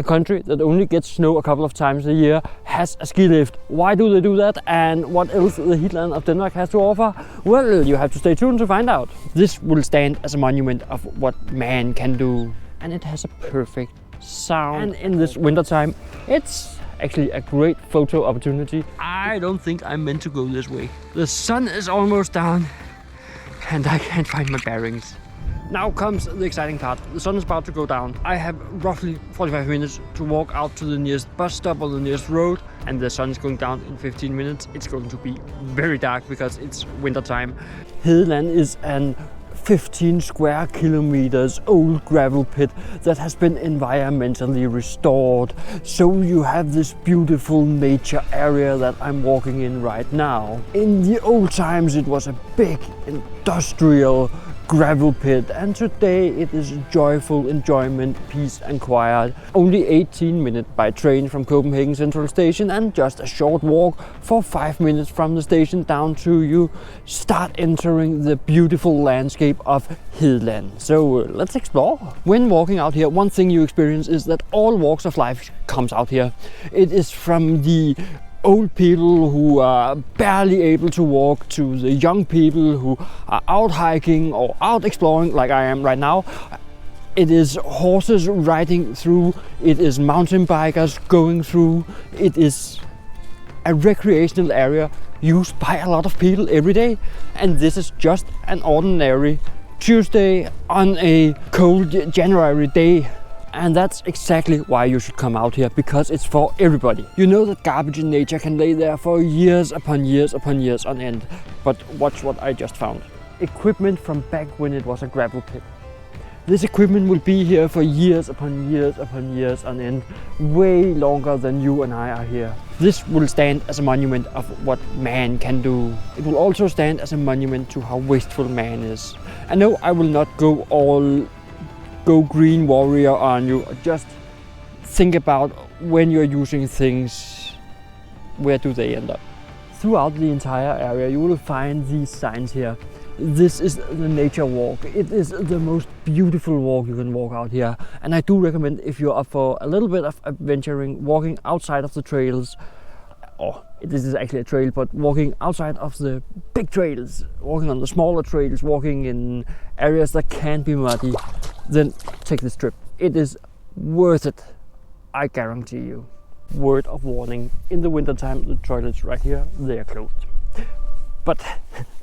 A country that only gets snow a couple of times a year has a ski lift. Why do they do that, and what else the Heartland of Denmark has to offer? Well, you have to stay tuned to find out. This will stand as a monument of what man can do, and it has a perfect sound. And in this winter time, it's actually a great photo opportunity. I don't think I'm meant to go this way. The sun is almost down and I can't find my bearings. Now comes the exciting part. The sun is about to go down. I have roughly 45 minutes to walk out to the nearest bus stop or the nearest road, and the sun is going down in 15 minutes. It's going to be very dark because it's winter time. Hedeland is an 15 square kilometers old gravel pit that has been environmentally restored. So you have this beautiful nature area that I'm walking in right now. In the old times it was a big industrial gravel pit, and today it is joyful enjoyment, peace and quiet. Only 18 minutes by train from Copenhagen Central Station, and just a short walk for 5 minutes from the station down to you start entering the beautiful landscape of Hedeland. So let's explore. When walking out here, one thing you experience is that all walks of life comes out here. It is from the old people who are barely able to walk to the young people who are out hiking or out exploring like I am right now. It is horses riding through, it is mountain bikers going through, it is a recreational area used by a lot of people every day. And this is just an ordinary Tuesday on a cold January day. And that's exactly why you should come out here, because it's for everybody. You know that garbage in nature can lay there for years upon years upon years on end. But watch what I just found. Equipment from back when it was a gravel pit. This equipment will be here for years upon years upon years on end, way longer than you and I are here. This will stand as a monument of what man can do. It will also stand as a monument to how wasteful man is. I know I will not go green warrior on you. Just think about when you're using things, where do they end up? Throughout the entire area you will find these signs here. This is the nature walk. It is the most beautiful walk you can walk out here, and I do recommend, if you're up for a little bit of adventuring, walking outside of the trails, or this is actually a trail, but walking outside of the big trails, walking on the smaller trails, walking in areas that can be muddy, then take this trip. It is worth it, I guarantee you. Word of warning, in the winter time the toilets right here, they are closed. But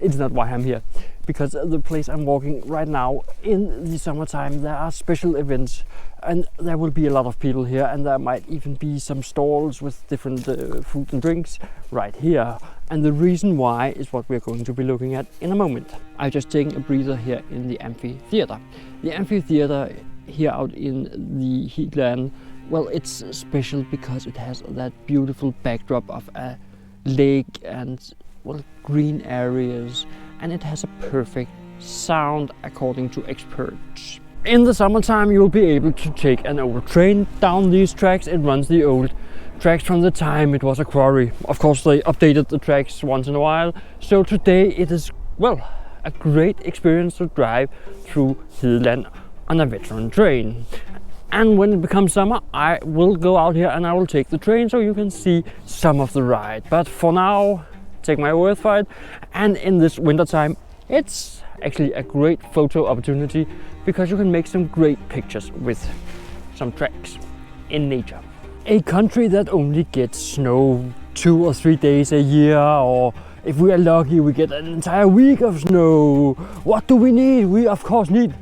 it's not why I'm here, because the place I'm walking right now, in the summertime there are special events and there will be a lot of people here, and there might even be some stalls with different food and drinks right here. And the reason why is what we're going to be looking at in a moment. I'm just taking a breather here in the amphitheater. The amphitheater here out in the Heartland, well, it's special because it has that beautiful backdrop of a lake and, well, green areas, and it has a perfect sound according to experts. In the summertime you'll be able to take an old train down these tracks. It runs the old tracks from the time it was a quarry. Of course they updated the tracks once in a while, so today it is, well, a great experience to drive through Hedeland on a veteran train. And when it becomes summer, I will go out here and I will take the train so you can see some of the ride. But for now, take my word for it. And in this winter time, it's actually a great photo opportunity, because you can make some great pictures with some tracks in nature. A country that only gets snow 2 or 3 days a year, or if we are lucky we get an entire week of snow. What do we need? We of course need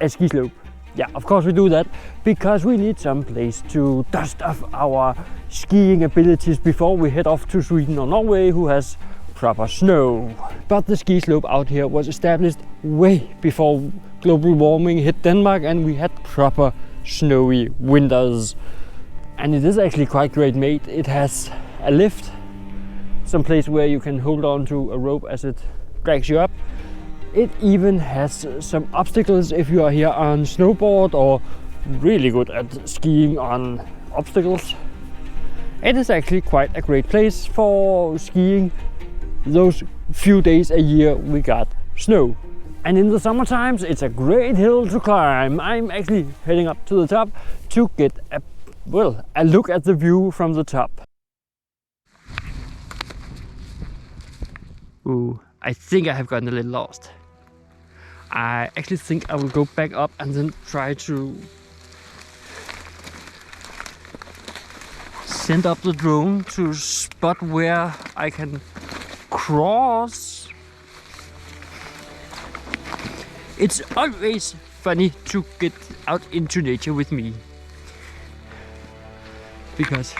a ski slope. Yeah, of course we do that, because we need some place to dust off our skiing abilities before we head off to Sweden or Norway, who has proper snow. But the ski slope out here was established way before global warming hit Denmark, and we had proper snowy winters. And it is actually quite great made. It has a lift, some place where you can hold on to a rope as it drags you up. It even has some obstacles if you are here on snowboard or really good at skiing on obstacles. It is actually quite a great place for skiing those few days a year we got snow. And in the summer times, it's a great hill to climb. I'm actually heading up to the top to get a look at the view from the top. Ooh, I think I have gotten a little lost. I actually think I will go back up and then try to send up the drone to spot where I can cross. It's always funny to get out into nature with me, because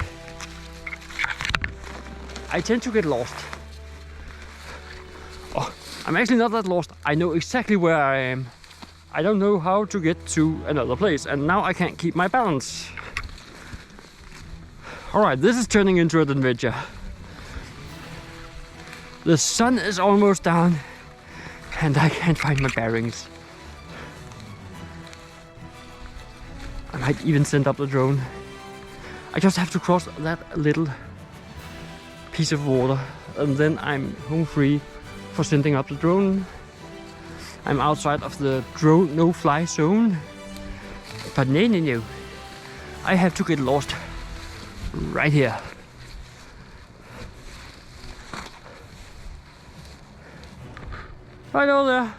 I tend to get lost. Oh, I'm actually not that lost. I know exactly where I am. I don't know how to get to another place, and now I can't keep my balance. Alright, this is turning into an adventure. The sun is almost down and I can't find my bearings. I might even send up the drone. I just have to cross that little piece of water and then I'm home free for sending up the drone. I'm outside of the drone no-fly zone. But no. I have to get lost right here. Right over there.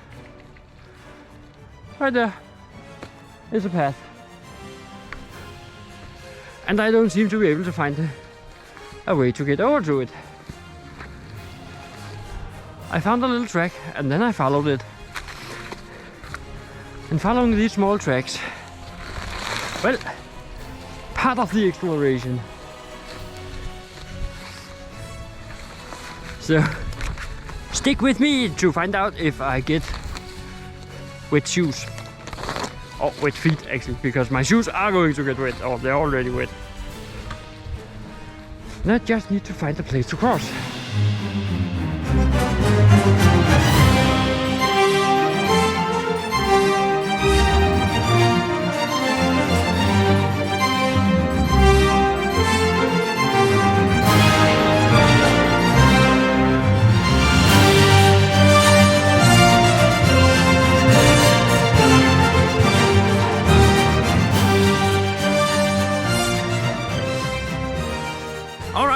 Right there is a path. And I don't seem to be able to find a way to get over to it. I found a little track and then I followed it. And following these small tracks, well, part of the exploration. So, stick with me to find out if I get wet shoes. Or wet feet actually, because my shoes are going to get wet, or they're already wet. And I just need to find a place to cross.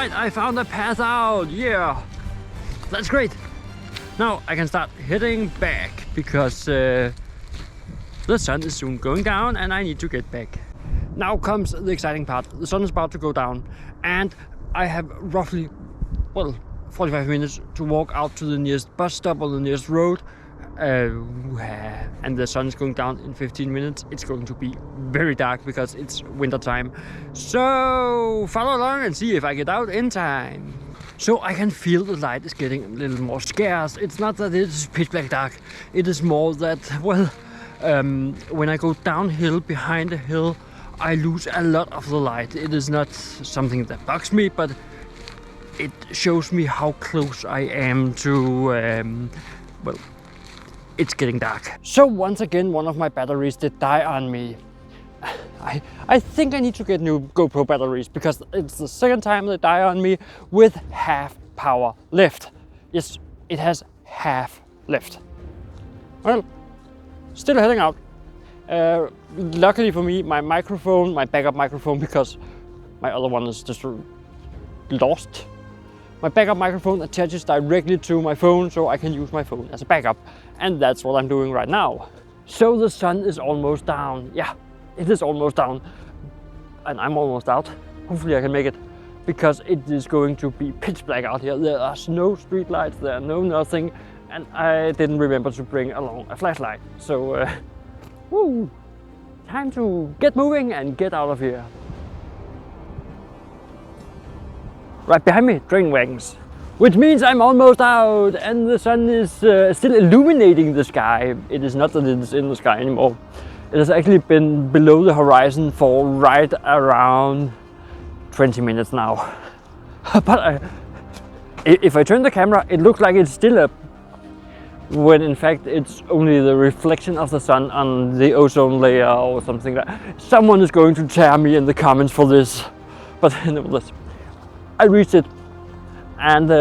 I found a path out, yeah, that's great. Now I can start heading back because the sun is soon going down and I need to get back. Now comes the exciting part. The sun is about to go down and I have roughly, 45 minutes to walk out to the nearest bus stop or the nearest road. And the sun is going down in 15 minutes. It's going to be very dark because it's winter time. So follow along and see if I get out in time. So I can feel the light is getting a little more scarce. It's not that it's pitch black dark. It is more that, when I go downhill behind a hill, I lose a lot of the light. It is not something that bugs me, but it shows me how close I am to, it's getting dark. So once again, one of my batteries did die on me. I think I need to get new GoPro batteries because it's the second time they die on me with half power left. Yes, it has half left. Well, still heading out. Luckily for me, my microphone, my backup microphone, because my other one is just lost. My backup microphone attaches directly to my phone, so I can use my phone as a backup. And that's what I'm doing right now. So the sun is almost down. Yeah, it is almost down. And I'm almost out. Hopefully I can make it. Because it is going to be pitch black out here. There are no street lights, there are no nothing. And I didn't remember to bring along a flashlight. So, time to get moving and get out of here. Right behind me, train wagons. Which means I'm almost out and the sun is still illuminating the sky. It is not that it is in the sky anymore. It has actually been below the horizon for right around 20 minutes now. But if I turn the camera, it looks like it's still up. When in fact it's only the reflection of the sun on the ozone layer or something like that. Someone is going to tear me in the comments for this. But nevertheless, I reached it. And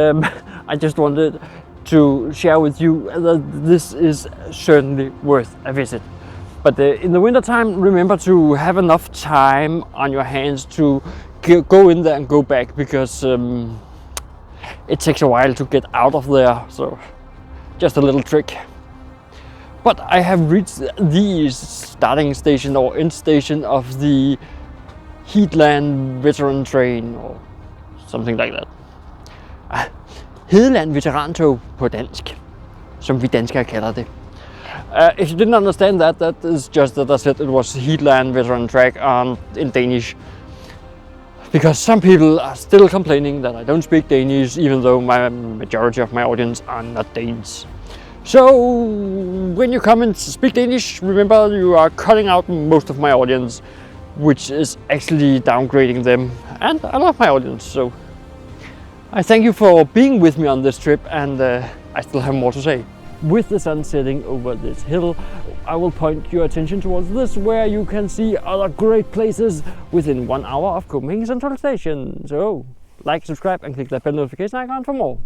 I just wanted to share with you that this is certainly worth a visit. But in the winter time, remember to have enough time on your hands to go in there and go back, because it takes a while to get out of there. So just a little trick. But I have reached the starting station or end station of the Heartland veteran train or something like that. Hedeland veterantog på dansk, som vi danskere kalder det. If you didn't understand that, that is just that I said it was Heartland veteran track in Danish. Because some people are still complaining that I don't speak Danish, even though my majority of my audience are not Danes. So when you come and speak Danish, remember you are cutting out most of my audience, which is actually downgrading them, and I love my audience. So I thank you for being with me on this trip, and I still have more to say. With the sun setting over this hill, I will point your attention towards this, where you can see other great places within 1 hour of Copenhagen Central Station. So like, subscribe and click that bell notification icon for more.